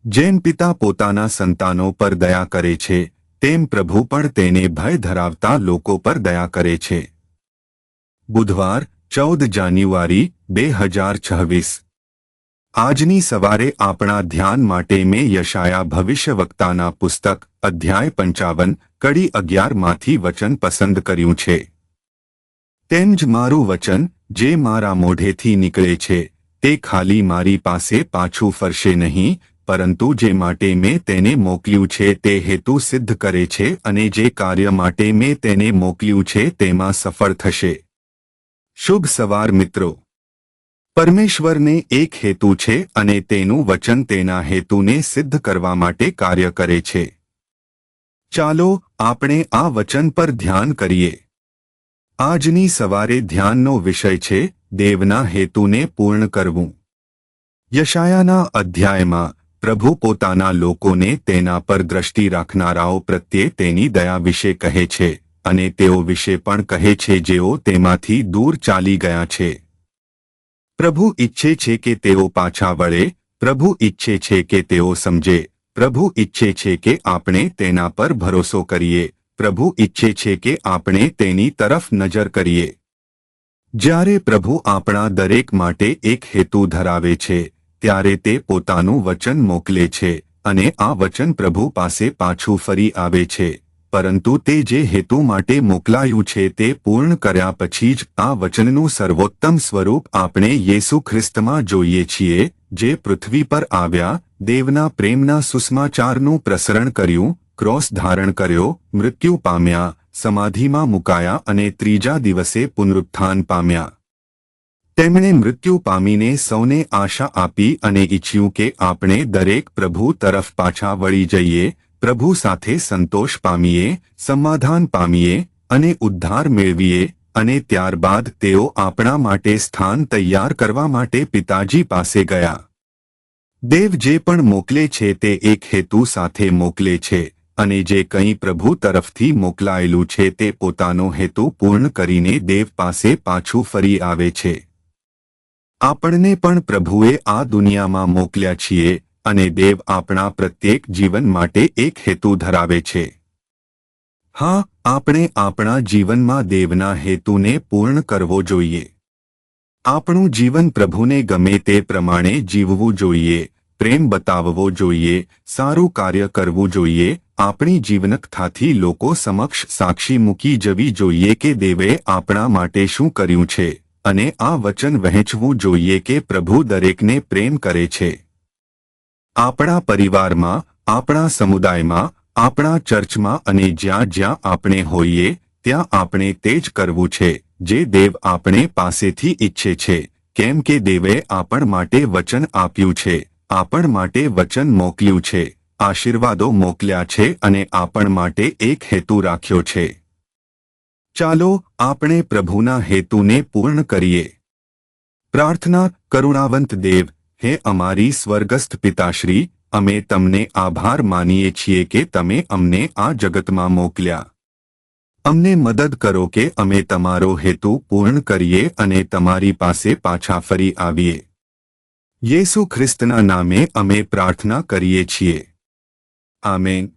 જેમ પિતા પોતાના સંતાનો પર દયા કરે છે, તેમ પ્રભુ પણ તેને ભય ધરાવતા લોકો પર દયા કરે છે. બુધવાર 14 જાન્યુઆરી 2026. આજની સવારે આપણા ધ્યાન માટે મેં યશાયા ભવિષ્યવક્તાના પુસ્તક અધ્યાય 55 કડી 11 માંથી વચન પસંદ કર્યું છે. તેમ જ મારું વચન જે મારા મોઢેથી નીકળે છે તે ખાલી મારી પાસે પાછું ફરશે નહીં, પરંતુ જે માટે મેં તેને મોકલ્યું છે તે હેતુ સિદ્ધ કરે છે અને જે કાર્ય માટે મેં તેને મોકલ્યું છે તેમાં સફળ થશે. શુભ સવાર મિત્રો. પરમેશ્વરને એક હેતુ છે અને તેનું વચન તેના હેતુને સિદ્ધ કરવા માટે કાર્ય કરે છે. ચાલો આપણે આ વચન પર ધ્યાન કરીએ. આજની સવારે ધ્યાનનો વિષય છે દેવના હેતુને પૂર્ણ કરવું. યશાયાના અધ્યાયમાં પ્રભુ પોતાના લોકોને તેના પર દ્રષ્ટિ રાખનારાઓ પ્રત્યે તેની દયા વિશે કહે છે અને તેઓ વિશે પણ કહે છે જેઓ તેમાંથી દૂર ચાલી ગયા છે. પ્રભુ ઈચ્છે છે કે તેઓ પાછા વળે, પ્રભુ ઈચ્છે છે કે તેઓ સમજે, પ્રભુ ઈચ્છે છે કે આપણે તેના પર ભરોસો કરીએ, પ્રભુ ઈચ્છે છે કે આપણે તેની તરફ નજર કરીએ. જ્યારે પ્રભુ આપણા દરેક માટે એક હેતુ ધરાવે છે ત્યારે તે પોતાનું વચન મોકલે છે અને આ વચન પ્રભુ પાસે પાછું ફરી આવે છે, પરંતુ તે જે હેતુ માટે મોકલાયું છે તે પૂર્ણ કર્યા પછી જ આ વચનનું સર્વોત્તમ સ્વરૂપ આપણે યેસુ ખ્રિસ્તમાં જોઈએ છીએ, જે પૃથ્વી પર આવ્યા, દેવના પ્રેમના સુસમાચારનું પ્રસરણ કર્યું, ક્રોસ ધારણ કર્યો, મૃત્યુ પામ્યા, સમાધિમાં મુકાયા અને ત્રીજા દિવસે પુનરુત્થાન પામ્યા. તેમણે મૃત્યુ પામીને સૌને આશા આપી અને ઈચ્છ્યું કે આપણે દરેક પ્રભુ તરફ પાછા વળી જઈએ, પ્રભુ સાથે સંતોષ પામીએ, સમાધાન પામીએ અને ઉદ્ધાર મેળવીએ અને ત્યારબાદ તેઓ આપણા માટે સ્થાન તૈયાર કરવા માટે પિતાજી પાસે ગયા. દેવ જે પણ મોકલે છે તે એક હેતુ સાથે મોકલે છે અને જે કંઈ પ્રભુ તરફથી મોકલાયેલું છે તે પોતાનો હેતુ પૂર્ણ કરીને દેવ પાસે પાછું ફરી આવે છે. આપણને પણ પ્રભુએ આ દુનિયામાં મોકલ્યા છીએ અને દેવ આપણા પ્રત્યેક જીવન માટે એક હેતુ ધરાવે છે. હા, આપણે આપણા જીવનમાં દેવના હેતુને પૂર્ણ કરવો જોઈએ. આપણું જીવન પ્રભુને ગમે તે પ્રમાણે જીવવું જોઈએ, પ્રેમ બતાવવો જોઈએ, સારું કાર્ય કરવું જોઈએ, આપણી જીવનકથાથી લોકો સમક્ષ સાક્ષી મૂકી જવી જોઈએ કે દેવે આપણા માટે શું કર્યું છે અને આ વચન વહેંચવું જોઈએ કે પ્રભુ દરેકને પ્રેમ કરે છે. આપણા પરિવારમાં, આપણા સમુદાયમાં, આપણા ચર્ચમાં અને જ્યાં જ્યાં આપણે હોઈએ ત્યાં આપણે તે જ કરવું છે જે દેવ આપણે પાસેથી ઈચ્છે છે, કેમ કે દેવે આપણ માટે વચન આપ્યું છે, આપણ માટે વચન મોકલ્યું છે, આશીર્વાદો મોકલ્યા છે અને આપણ માટે એક હેતુ રાખ્યો છે. ચાલો આપણે પ્રભુના હેતુને પૂર્ણ કરીએ. પ્રાર્થના. કરુણાવંત દેવ, હે અમારી સ્વર્ગસ્થ પિતાશ્રી, અમે તમને આભાર માનીએ છીએ કે તમે અમને આ જગતમાં મોકલ્યા. અમને મદદ કરો કે અમે તમારો હેતુ પૂર્ણ કરીએ અને તમારી પાસે પાછા ફરી આવીએ. યેસુ ખ્રિસ્તના નામે અમે પ્રાર્થના કરીએ છીએ. આમેન.